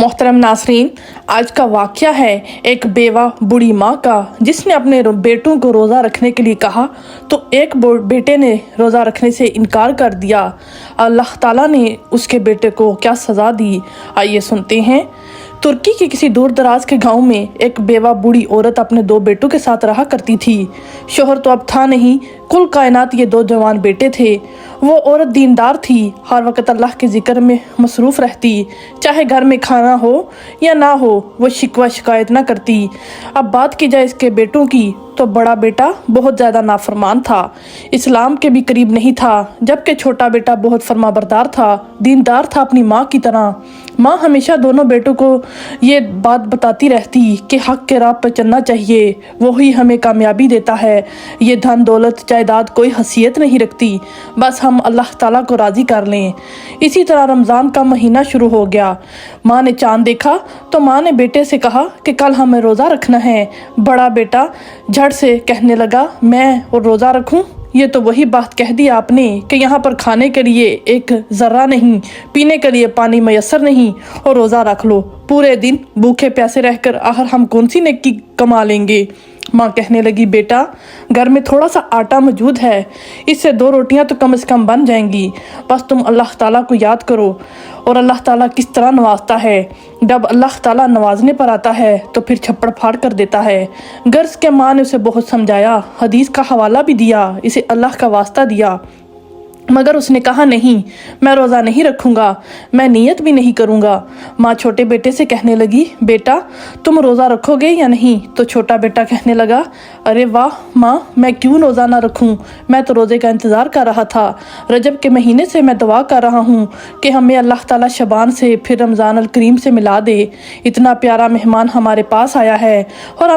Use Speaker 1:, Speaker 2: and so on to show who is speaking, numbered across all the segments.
Speaker 1: मोहतरम नासरीन, आज का वाक़या है एक बेवा बूढ़ी माँ का जिसने अपने बेटों को रोज़ा रखने के लिए कहा तो एक बेटे ने रोज़ा रखने से इनकार कर दिया। अल्लाह ताला ने उसके बेटे को क्या सज़ा दी, आइए सुनते हैं। तुर्की के किसी दूर दराज के गांव में एक बेवा बूढ़ी औरत अपने दो बेटों के साथ रहा करती थी। शोहर तो अब था नहीं, कुल कायनात ये दो जवान बेटे थे। वो औरत दीनदार थी, हर वक्त अल्लाह के जिक्र में मसरूफ़ रहती। चाहे घर में खाना हो या ना हो, वो शिकवा शिकायत ना करती। अब बात की जाए इसके बेटों की तो बड़ा बेटा बहुत ज़्यादा नाफरमान था, इस्लाम के भी करीब नहीं था, जबकि छोटा बेटा बहुत फरमाबरदार था, दीनदार था अपनी माँ की तरह। माँ हमेशा दोनों बेटों को ये बात बताती रहती कि हक के राह पर चलना चाहिए, वही हमें कामयाबी देता है। ये धन दौलत जायदाद कोई हसीयत नहीं रखती, बस हम अल्लाह ताला को राज़ी कर लें। इसी तरह रमज़ान का महीना शुरू हो गया। माँ ने चाँद देखा तो माँ ने बेटे से कहा कि कल हमें रोज़ा रखना है। बड़ा बेटा झट से कहने लगा, मैं और रोज़ा रखूं? ये तो वही बात कह दी आपने कि यहाँ पर खाने के लिए एक ज़र्रा नहीं, पीने के लिए पानी मैसर नहीं, और रोज़ा रख लो। पूरे दिन भूखे प्यासे रहकर आखिर हम कौन सी नेकी कमा लेंगे। माँ कहने लगी, बेटा घर में थोड़ा सा आटा मौजूद है, इससे 2 रोटियां तो कम से कम बन जाएंगी। बस तुम अल्लाह ताला को याद करो। और अल्लाह ताला किस तरह नवाजता है, जब अल्लाह ताला नवाजने पर आता है तो फिर छप्पड़ फाड़ कर देता है। गर्ज के माँ ने उसे बहुत समझाया, हदीस का हवाला भी दिया, इसे अल्लाह का वास्ता दिया, मगर उसने कहा नहीं, मैं रोज़ा नहीं रखूँगा, मैं नियत भी नहीं करूँगा। माँ छोटे बेटे से कहने लगी, बेटा तुम रोज़ा रखोगे या नहीं? तो छोटा बेटा कहने लगा, अरे वाह माँ, मैं क्यों रोज़ा ना रखूँ, मैं तो रोज़े का इंतज़ार कर रहा था। रजब के महीने से मैं दुआ कर रहा हूँ कि हमें अल्लाह ताला शबान से फिर रमज़ान अल करीम से मिला दे। इतना प्यारा मेहमान हमारे पास आया है और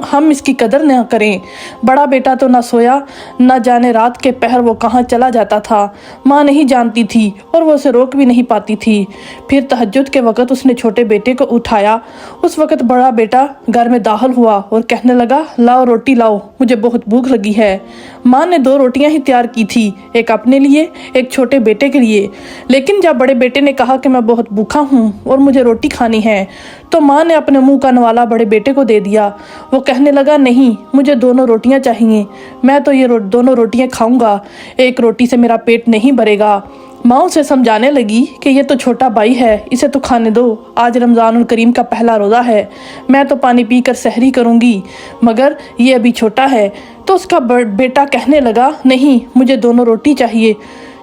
Speaker 1: हम इसकी कदर न करें। बड़ा बेटा तो ना सोया, न जाने रात के पहर वो कहाँ चला जाता था। माँ नहीं जानती थी और वो उसे रोक भी नहीं पाती थी। फिर तहज्जुद के वक़्त उसने छोटे बेटे को उठाया। उस वक़्त बड़ा बेटा घर में दाखिल हुआ और कहने लगा, लाओ रोटी लाओ, मुझे बहुत भूख लगी है। माँ ने 2 रोटियां ही तैयार की थी, एक अपने लिए एक छोटे बेटे के लिए। लेकिन जब बड़े बेटे ने कहा कि मैं बहुत भूखा हूँ और मुझे रोटी खानी है, तो माँ ने अपने मुंह का नवाला बड़े बेटे को दे दिया। वो कहने लगा, नहीं, मुझे 2 रोटियां चाहिए, मैं तो ये 2 रोटियां खाऊंगा, एक रोटी से मेरा पेट नहीं भरेगा। माँ उसे समझाने लगी कि ये तो छोटा भाई है, इसे तो खाने दो, आज रमज़ानुल करीम का पहला रोज़ा है, मैं तो पानी पीकर सहरी करूँगी, मगर ये अभी छोटा है। तो उसका बेटा कहने लगा, नहीं, मुझे 2 रोटी चाहिए।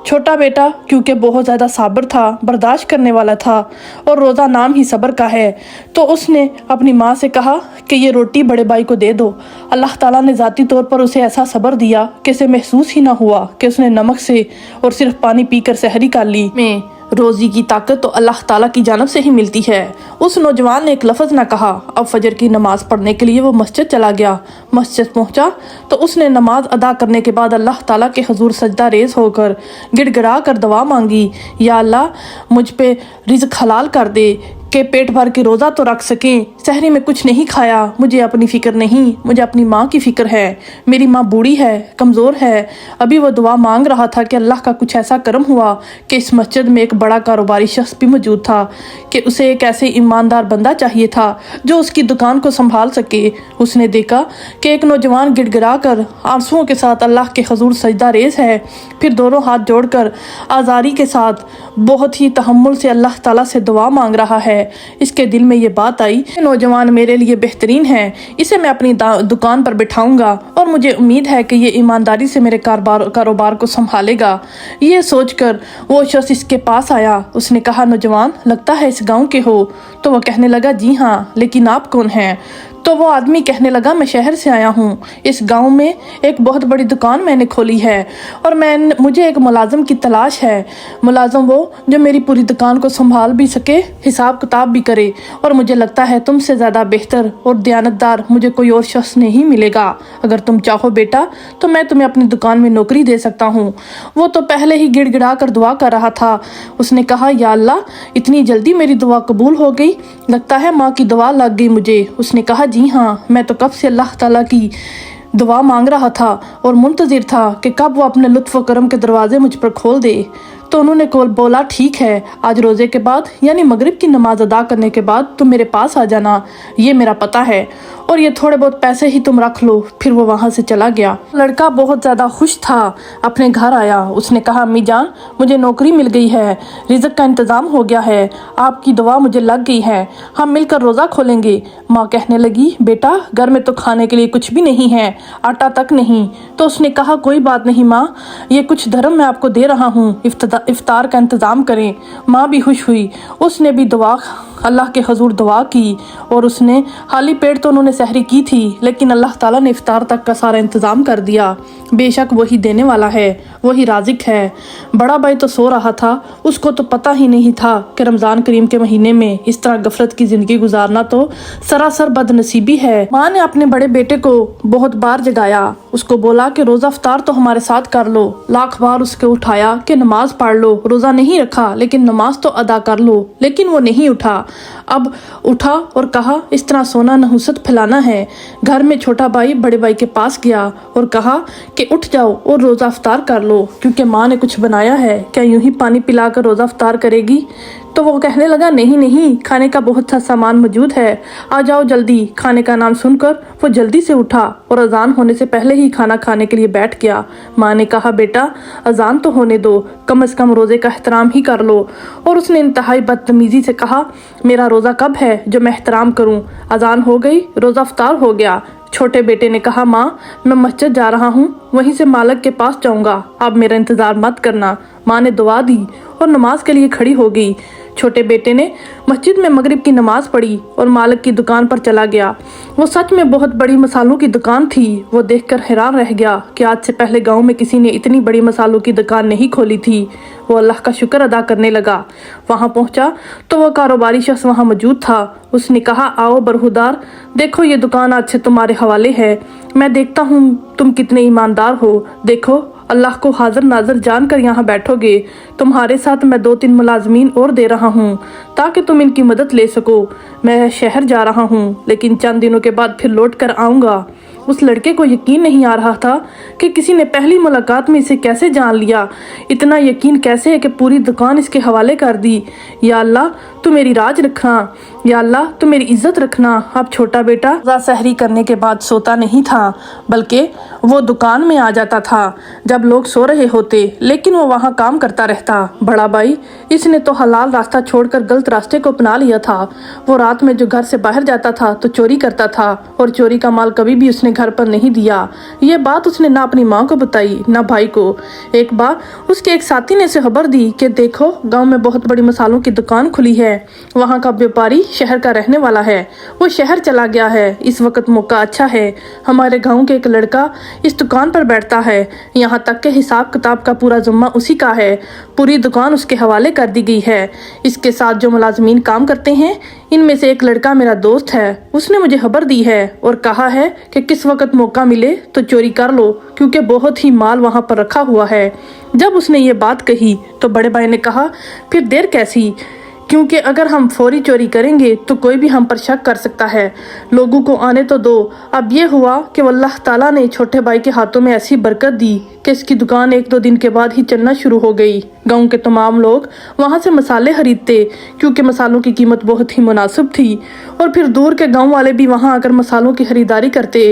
Speaker 1: छोटा बेटा क्योंकि बहुत ज़्यादा साबर था, बर्दाश्त करने वाला था, और रोज़ा नाम ही सब्र का है, तो उसने अपनी माँ से कहा कि ये रोटी बड़े भाई को दे दो। अल्लाह ताला ने ज़ाती तौर पर उसे ऐसा सब्र दिया कि उसे महसूस ही ना हुआ कि उसने नमक से और सिर्फ पानी पीकर सहरी कर ली। में रोज़ी की ताकत तो अल्लाह ताला की जानब से ही मिलती है। उस नौजवान ने एक लफ्ज़ ना कहा। अब फजर की नमाज़ पढ़ने के लिए वो मस्जिद चला गया। मस्जिद पहुंचा तो उसने नमाज अदा करने के बाद अल्लाह ताला के हुजूर सजदा रेज़ होकर गिड़गिड़ा कर दुआ मांगी, या अल्लाह मुझ पे रिज़्क़ हलाल कर दे कि पेट भर के रोज़ा तो रख सकें। सहरी में कुछ नहीं खाया, मुझे अपनी फ़िक्र नहीं, मुझे अपनी माँ की फ़िक्र है। मेरी माँ बूढ़ी है, कमज़ोर है। अभी वो दुआ मांग रहा था कि अल्लाह का कुछ ऐसा करम हुआ कि इस मस्जिद में एक बड़ा कारोबारी शख्स भी मौजूद था कि उसे एक ऐसे ईमानदार बंदा चाहिए था जो उसकी दुकान को संभाल सके। उसने देखा कि एक नौजवान गिड़गिड़ा कर आंसुओं के साथ अल्लाह के हुजूर सजदा रेज़ है, फिर दोनों हाथ जोड़कर आज़ारी के साथ बहुत ही तहम्मुल से अल्लाह ताला से दुआ मांग रहा है। इसके दिल में ये बात आई, नौजवान मेरे लिए बेहतरीन है, इसे मैं अपनी दुकान पर बिठाऊंगा और मुझे उम्मीद है कि ये ईमानदारी से मेरे कारोबार को संभालेगा। ये सोचकर वो शख्स इसके पास आया। उसने कहा, नौजवान लगता है इस गांव के हो? तो वह कहने लगा, जी हाँ, लेकिन आप कौन हैं? तो वो आदमी कहने लगा, मैं शहर से आया हूँ, इस गांव में एक बहुत बड़ी दुकान मैंने खोली है और मुझे एक मुलाजिम की तलाश है। मुलाजिम वो जो मेरी पूरी दुकान को संभाल भी सके, हिसाब किताब भी करे, और मुझे लगता है तुमसे ज़्यादा बेहतर और दयानतदार मुझे कोई और शख्स नहीं मिलेगा। अगर तुम चाहो बेटा तो मैं तुम्हें अपनी दुकान में नौकरी दे सकता हूँ। वो तो पहले ही गिड़गिड़ा कर दुआ कर रहा था। उसने कहा, या अल्लाह, इतनी जल्दी मेरी दुआ कबूल हो गई, लगता है माँ की दुआ लग गई मुझे। उसने कहा, जी हाँ, मैं तो कब से अल्लाह ताला की दुआ मांग रहा था और मुंतज़िर था कि कब वो अपने लुत्फ़ व करम के दरवाजे मुझ पर खोल दे। तो उन्होंने बोला ठीक है, आज रोजे के बाद यानी मगरिब की नमाज अदा करने के बाद तुम मेरे पास आ जाना, ये मेरा पता है और ये थोड़े बहुत पैसे ही तुम रख लो। फिर वो वहाँ से चला गया। लड़का बहुत ज़्यादा खुश था, अपने घर आया। उसने कहा अम्मी जान मुझे नौकरी मिल गई है, रिज़्क का इंतज़ाम हो गया है, आपकी दुआ मुझे लग गई है, हम मिलकर रोज़ा खोलेंगे। माँ कहने लगी बेटा घर में तो खाने के लिए कुछ भी नहीं है, आटा तक नहीं। तो उसने कहा कोई बात नहीं माँ, ये कुछ धर्म मैं आपको दे रहा हूँ, इफ्तार का इंतज़ाम करें। माँ भी खुश हुई, उसने भी दुआ अल्लाह के हजूर दुआ की और उसने खाली पेट तो उन्होंने सहरी की थी, लेकिन अल्लाह ताला ने इफ्तार तक का सारा इंतज़ाम कर दिया। बेशक वही देने वाला है, वही राज़िक है। बड़ा भाई तो सो रहा था, उसको तो पता ही नहीं था कि रमज़ान करीम के महीने में इस तरह गफलत की ज़िंदगी गुजारना तो सरासर बदनसीबी है। माँ ने अपने बड़े बेटे को बहुत बार जगाया, उसको बोला कि रोज़ा इफ्तार तो हमारे साथ कर लो। लाख बार उसको उठाया कि नमाज पढ़ लो, रोज़ा नहीं रखा लेकिन नमाज तो अदा कर लो, लेकिन वो नहीं उठा। अब उठा और कहा इस तरह सोना नहुसत फैलाना है। घर में छोटा भाई बड़े भाई के पास गया और कहा कि उठ जाओ और रोज़ा इफ्तार कर लो, क्योंकि माँ ने कुछ बनाया है, क्या यूं ही पानी पिलाकर रोज़ा इफ्तार करेगी। तो वो कहने लगा नहीं नहीं, खाने का बहुत सा सामान मौजूद है, आ जाओ जल्दी। खाने का नाम सुनकर वो जल्दी से उठा और अजान होने से पहले ही खाना खाने के लिए बैठ गया। माँ ने कहा बेटा अजान तो होने दो, कम से कम रोज़े का एहतराम ही कर लो। और उसने इंतहाई बदतमीज़ी से कहा मेरा रोज़ा कब है जो मैं एहतराम करूँ, अजान हो गई, रोज़ा इफ्तार हो गया। छोटे बेटे ने कहा माँ मैं मस्जिद जा रहा हूँ, वहीं से मालिक के पास जाऊँगा, आप मेरा इंतज़ार मत करना। माँ ने दुआ दी और नमाज के लिए खड़ी हो गई। छोटे बेटे ने मस्जिद में मगरिब की नमाज पढ़ी और मालिक की दुकान पर चला गया। वो सच में बहुत बड़ी मसालों की दुकान थी। वो देखकर हैरान रह गया कि आज से पहले गांव में किसी ने इतनी बड़ी मसालों की दुकान नहीं खोली थी। वो अल्लाह का शुक्र अदा करने लगा। वहां पहुंचा तो वो कारोबारी शख्स वहां मौजूद था। उसने कहा आओ बरहुदार, देखो ये दुकान आज से तुम्हारे हवाले है, मैं देखता हूँ तुम कितने ईमानदार हो। देखो अल्लाह को हाजिर नाजर जानकर यहाँ बैठोगे, तुम्हारे साथ मैं 2-3 मुलाजमीन और दे रहा हूँ ताकि तुम इनकी मदद ले सको। मैं शहर जा रहा हूँ लेकिन चंद दिनों के बाद फिर लौट कर आऊँगा। उस लड़के को यकीन नहीं आ रहा था कि किसी ने पहली मुलाकात में इसे कैसे जान लिया, इतना यकीन कैसे है कि पूरी दुकान इसके हवाले कर दी। या अल्लाह तू मेरी राज रखना, या अल्लाह तू मेरी इज्जत रखना। अब छोटा बेटा सहरी करने के बाद सोता नहीं था, बल्कि वो दुकान में आ जाता था जब लोग सो रहे होते, लेकिन वो वहाँ काम करता रहता। बड़ा भाई इसने तो हलाल रास्ता छोड़कर गलत रास्ते को अपना लिया था। वो रात में जो घर से बाहर जाता था तो चोरी करता था और चोरी का माल कभी भी उसने घर पर नहीं दिया। ये बात उसने ना अपनी माँ को बताई ना भाई को। एक बार उसके एक साथी ने उसे खबर दी कि देखो गांव में बहुत बड़ी मसालों की दुकान खुली है, वहाँ का व्यापारी शहर का रहने वाला है, वो शहर चला गया है, इस वक्त मौका अच्छा है, हमारे गाँव के एक लड़का इस दुकान पर बैठता है, यहाँ तक के हिसाब किताब का पूरा जिम्मा उसी का है, पूरी दुकान उसके हवाले कर दी गई है। इसके साथ जो मुलाजमीन काम करते हैं इनमें से एक लड़का मेरा दोस्त है, उसने मुझे खबर दी है और कहा है कि किस वक्त मौका मिले तो चोरी कर लो, क्योंकि बहुत ही माल वहाँ पर रखा हुआ है। जब उसने ये बात कही तो बड़े भाई ने कहा फिर देर कैसी, क्योंकि अगर हम फौरी चोरी करेंगे तो कोई भी हम पर शक कर सकता है, लोगों को आने तो दो। अब ये हुआ कि अल्लाह ताला ने छोटे भाई के हाथों में ऐसी बरकत दी कि इसकी दुकान 1-2 दिन के बाद ही चलना शुरू हो गई। गांव के तमाम लोग वहां से मसाले खरीदते क्योंकि मसालों की कीमत बहुत ही मुनासिब थी, और फिर दूर के गांव वाले भी वहां आकर मसालों की खरीदारी करते।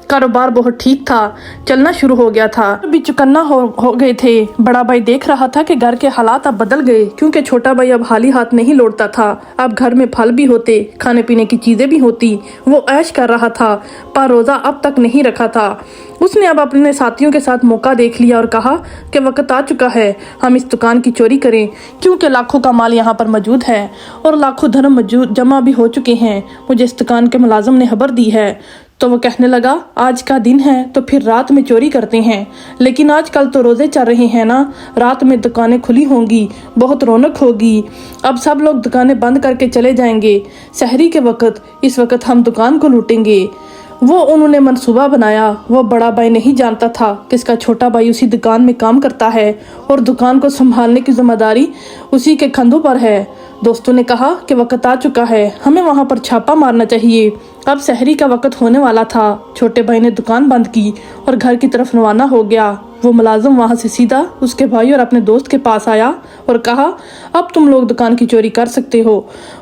Speaker 1: कारोबार बहुत ठीक था, चलना शुरू हो गया था, भी चुकन्ना हो गए थे। बड़ा भाई देख रहा था कि घर के हालात अब बदल गए, क्योंकि छोटा भाई अब खाली हाथ नहीं लौटता था। अब घर में फल भी होते, खाने पीने की चीजें भी होती। वो ऐश कर रहा था, पर रोजा अब तक नहीं रखा था। उसने अब अपने साथियों के साथ मौका देख लिया और कहा कि वक्त आ चुका है हम इस दुकान की चोरी करें, क्योंकि लाखों का माल यहाँ पर मौजूद है और लाखों धर्म मौजूद जमा भी हो चुके हैं। मुझे इस दुकान के मुलाजिम ने खबर दी है। तो वो कहने लगा आज का दिन है तो फिर रात में चोरी करते हैं, लेकिन आजकल तो रोजे चल रहे हैं ना, रात में दुकानें खुली होंगी, बहुत रौनक होगी। अब सब लोग दुकानें बंद करके चले जाएंगे, सहरी के वक्त, इस वक्त हम दुकान को लूटेंगे। वो उन्होंने मंसूबा बनाया। वो बड़ा भाई नहीं जानता था कि इसका छोटा भाई उसी दुकान में काम करता है और दुकान को संभालने की जिम्मेदारी उसी के कंधों पर है। दोस्तों ने कहा कि वक्त आ चुका है, हमें वहां पर छापा मारना चाहिए। अब सहरी का वक्त होने वाला था। छोटे भाई ने दुकान बंद की और घर की तरफ रवाना हो गया। वो मुलाजिम वहाँ से सीधा उसके भाई और अपने दोस्त के पास आया और कहा, अब तुम लोग दुकान की चोरी कर सकते हो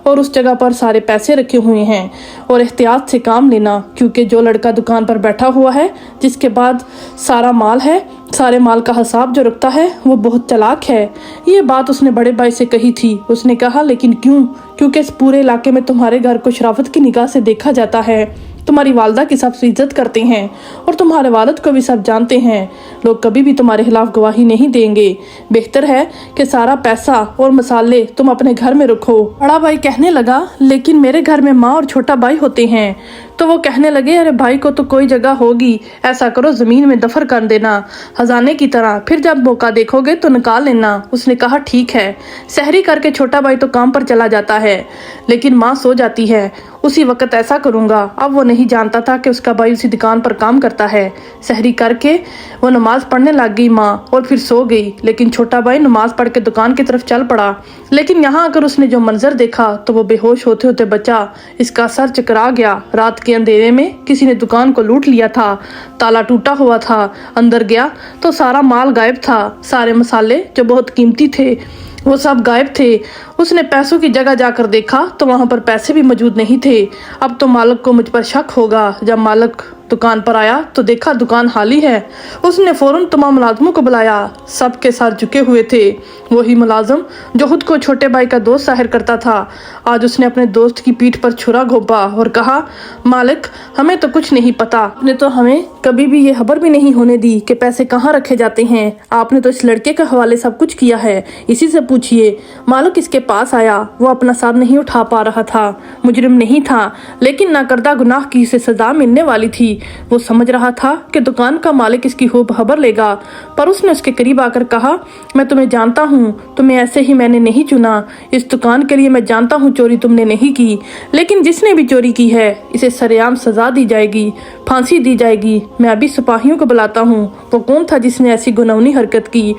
Speaker 1: और उस जगह पर सारे पैसे रखे हुए हैं और एहतियात से काम लेना, क्योंकि जो लड़का दुकान पर बैठा हुआ है जिसके बाद सारा माल है, सारे माल का हिसाब जो रखता है वो बहुत चालाक है। ये बात उसने बड़े भाई से कही थी। उसने कहा, लेकिन क्यों? क्योंकि इस पूरे इलाके में तुम्हारे घर को शराफत की निगाह से देखा जाता है, तुम्हारी वालदा की सबसे इज्जत करते हैं और तुम्हारे वालिद को भी सब जानते हैं। लोग कभी भी तुम्हारे खिलाफ गवाही नहीं देंगे। बेहतर है कि सारा पैसा और मसाले तुम अपने घर में रखो। बड़ा भाई कहने लगा, लेकिन मेरे घर में माँ और छोटा भाई होते हैं। तो वो कहने लगे, अरे भाई को तो कोई जगह होगी, ऐसा करो जमीन में दफन कर देना खजाने की तरह, फिर जब मौका देखोगे तो निकाल लेना। उसने कहा, ठीक है। सहरी करके छोटा भाई तो काम पर चला जाता है, लेकिन माँ सो जाती है, उसी वक्त ऐसा करूंगा। अब वो नहीं जानता था कि उसका भाई उसी दुकान पर काम करता है। सहरी करके वो नमाज पढ़ने लग गई माँ और फिर सो गई, लेकिन छोटा भाई नमाज पढ़ के दुकान की तरफ चल पड़ा। लेकिन यहाँ आकर उसने जो मंजर देखा तो वो बेहोश होते होते बचा। इसका सर चकरा गया। रात के अंधेरे में किसी ने दुकान को लूट लिया था। ताला टूटा हुआ था। अंदर गया तो सारा माल गायब था। सारे मसाले जो बहुत कीमती थे वो सब गायब थे। उसने पैसों की जगह जाकर देखा तो वहां पर पैसे भी मौजूद नहीं थे। अब तो मालिक को मुझ पर शक होगा। जब मालिक दुकान पर आया तो देखा दुकान खाली है। उसने फौरन तमाम मुलाजमों को बुलाया। सबके साथ झुके हुए थे। वही मुलाजिम जो खुद को छोटे भाई का दोस्त जाहिर करता था, आज उसने अपने दोस्त की पीठ पर छुरा घोंपा और कहा, मालिक हमें तो कुछ नहीं पता। आपने तो हमें कभी भी ये खबर भी नहीं होने दी कि पैसे कहाँ रखे जाते हैं। आपने तो इस लड़के के हवाले सब कुछ किया है, इसी से पूछिए। मालिक इसके पास आया। वो अपना सर नहीं उठा पा रहा था। मुजरिम नहीं था, लेकिन नाकर्दा गुनाह की इसे सजा मिलने वाली थी। वो समझ रहा था कि दुकान का मालिक इसकी खूब खबर लेगा, पर उसने उसके करीब आकर कहा, मैं तुम्हें जानता हूँ, तुम्हें ऐसे ही मैंने नहीं चुना। इस दुकान के लिए मैं जानता हूँ चोरी तुमने नहीं की, लेकिन जिसने भी चोरी की है इसे सरेआम सजा दी जाएगी, फांसी दी जाएगी। मैं अभी सिपाहियों को बुलाता हूँ। वो कौन था जिसने ऐसी गुनाहनी हरकत की?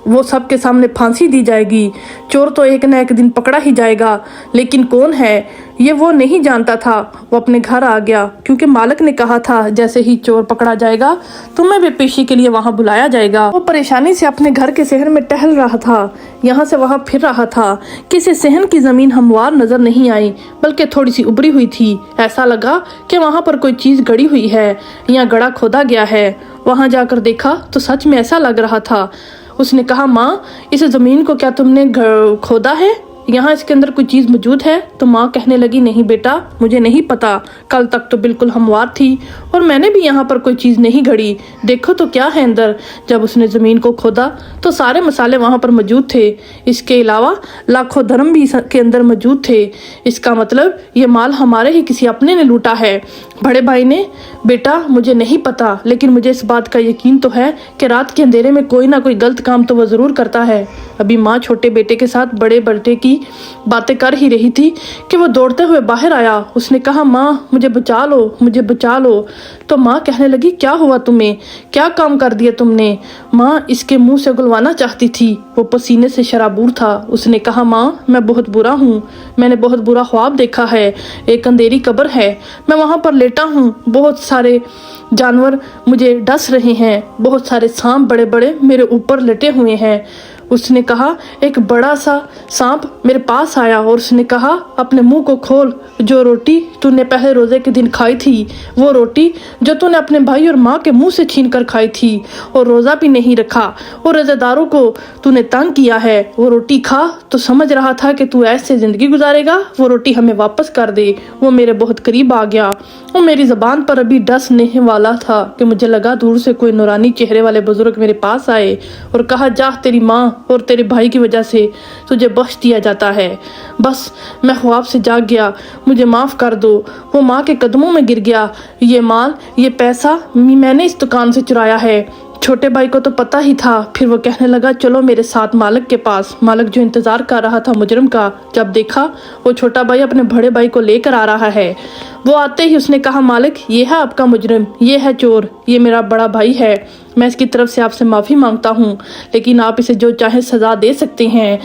Speaker 1: वो सबके सामने फांसी दी जाएगी। चोर तो एक न एक दिन पकड़ा ही जाएगा, लेकिन कौन है ये वो नहीं जानता था। वो अपने घर आ गया, क्योंकि मालिक ने कहा था जैसे ही चोर पकड़ा जाएगा तुम्हें भी पेशी के लिए वहां बुलाया जाएगा। वो परेशानी से अपने घर के शहर में टहल रहा था, यहाँ से वहां फिर रहा था। किसी सहन की जमीन हमवार नजर नहीं आई, बल्कि थोड़ी सी उभरी हुई थी। ऐसा लगा कि वहां पर कोई चीज गड़ी हुई है या गड़ा खोदा गया है। वहां जाकर देखा तो सच में ऐसा लग रहा था। उसने कहा, माँ इस जमीन को क्या तुमने खोदा है? यहाँ इसके अंदर कोई चीज मौजूद है? तो माँ कहने लगी, नहीं बेटा, मुझे नहीं पता। कल तक तो बिल्कुल हमवार थी और मैंने भी यहाँ पर कोई चीज नहीं घड़ी। देखो तो क्या है अंदर। जब उसने जमीन को खोदा तो सारे मसाले वहां पर मौजूद थे। इसके अलावा लाखों धर्म भी के अंदर मौजूद थे। इसका मतलब ये माल हमारे ही किसी अपने ने लूटा है। बड़े भाई ने, बेटा मुझे नहीं पता, लेकिन मुझे इस बात का यकीन तो है कि रात के अंधेरे में कोई ना कोई गलत काम तो वह जरूर करता है। अभी माँ छोटे बेटे के साथ बड़े बेटे की बातें कर ही रही थी कि वो दौड़ते हुए बाहर आया। उसने कहा, माँ मुझे बचा लो, मुझे बचा लो। तो माँ कहने लगी, क्या हुआ तुम्हें? क्या काम कर दिया तुमने? माँ इसके मुंह से गुलवाना चाहती थी। वो पसीने से शराबूर था। उसने कहा, माँ मैं बहुत बुरा हूँ। मैंने बहुत बुरा ख्वाब देखा है। एक अंधेरी कब्र है, मैं वहां पर लेटा हूँ। बहुत सारे जानवर मुझे डस रहे हैं। बहुत सारे सांप बड़े बड़े मेरे ऊपर लेटे हुए हैं। उसने कहा, एक बड़ा सा सांप मेरे पास आया और उसने कहा, अपने मुंह को खोल। जो रोटी तूने पहले रोजे के दिन खाई थी, वो रोटी जो तूने अपने भाई और माँ के मुंह से छीन कर खाई थी और रोजा भी नहीं रखा और रोजेदारों को तूने तंग किया है, वो रोटी खा। तो समझ रहा था कि तू ऐसे जिंदगी गुजारेगा। वो रोटी हमें वापस कर दे। वो मेरे बहुत करीब आ गया। वो मेरी जबान पर अभी डसने वाला था कि मुझे लगा दूर से कोई नूरानी चेहरे वाले बुजुर्ग मेरे पास आए और कहा, जा तेरी माँ और तेरे भाई की वजह से तुझे बख्श दिया जाता है। बस मैं ख्वाब से जाग गया, मुझे माफ कर दो। वो माँ के कदमों में गिर गया। ये माल, ये पैसा मैंने इस दुकान से चुराया है। छोटे भाई को तो पता ही था। फिर वो कहने लगा, चलो मेरे साथ मालिक के पास। मालिक जो इंतजार कर रहा था मुजरिम का, जब देखा वो छोटा भाई अपने बड़े भाई को लेकर आ रहा है, वो आते ही उसने कहा, मालिक ये है आपका मुजरिम, ये है चोर, ये मेरा बड़ा भाई है। मैं इसकी तरफ से आपसे माफ़ी मांगता हूँ, लेकिन आप इसे जो चाहे सज़ा दे सकते हैं,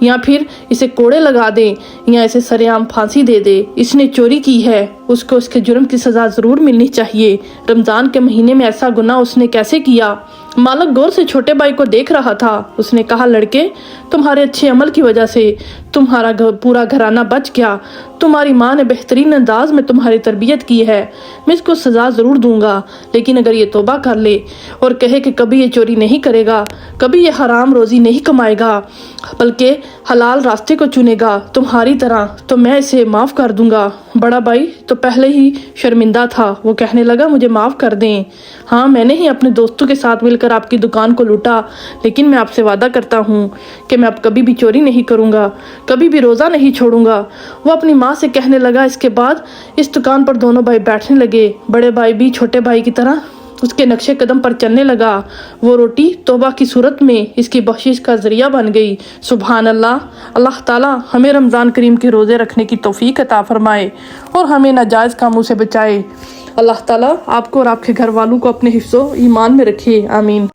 Speaker 1: या फिर इसे कोड़े लगा दें या इसे सरेआम फांसी दे दे। इसने चोरी की है, उसको उसके जुर्म की सज़ा ज़रूर मिलनी चाहिए। रमज़ान के महीने में ऐसा गुनाह उसने कैसे किया? मालिक गौर से छोटे भाई को देख रहा था। उसने कहा, लड़के, तुम्हारे अच्छे अमल की वजह से तुम्हारा पूरा घराना बच गया। तुम्हारी माँ ने बेहतरीन अंदाज में तुम्हारी तरबियत की है। मैं इसको सज़ा ज़रूर दूंगा, लेकिन अगर ये तौबा कर ले और कहे कि कभी ये चोरी नहीं करेगा, कभी ये हराम रोज़ी नहीं कमाएगा, बल्कि हलाल रास्ते को चुनेगा तुम्हारी तरह, तो मैं इसे माफ़ कर दूंगा। बड़ा भाई तो पहले ही शर्मिंदा था। वो कहने लगा, मुझे माफ़ कर दें। हाँ, मैंने ही अपने दोस्तों के साथ मिलकर आपकी दुकान को लूटा, लेकिन मैं आपसे वादा करता हूँ कि मैं अब कभी भी चोरी नहीं करूँगा, कभी भी रोज़ा नहीं छोड़ूंगा। वो अपनी माँ से कहने लगा। इसके बाद इस दुकान पर दोनों भाई बैठने लगे। बड़े भाई भी छोटे भाई की तरह उसके नक्शे कदम पर चलने लगा। वो रोटी तौबा की सूरत में इसकी बख्शिश का जरिया बन गई। सुभान अल्लाह। अल्लाह ताला हमें रमज़ान करीम के रोज़े रखने की तौफीक अता फरमाए और हमें नाजायज़ कामों से बचाए। अल्लाह ताला आपको और आपके घर वालों को अपने हिफ्ज़ो ईमान में रखे। आमीन।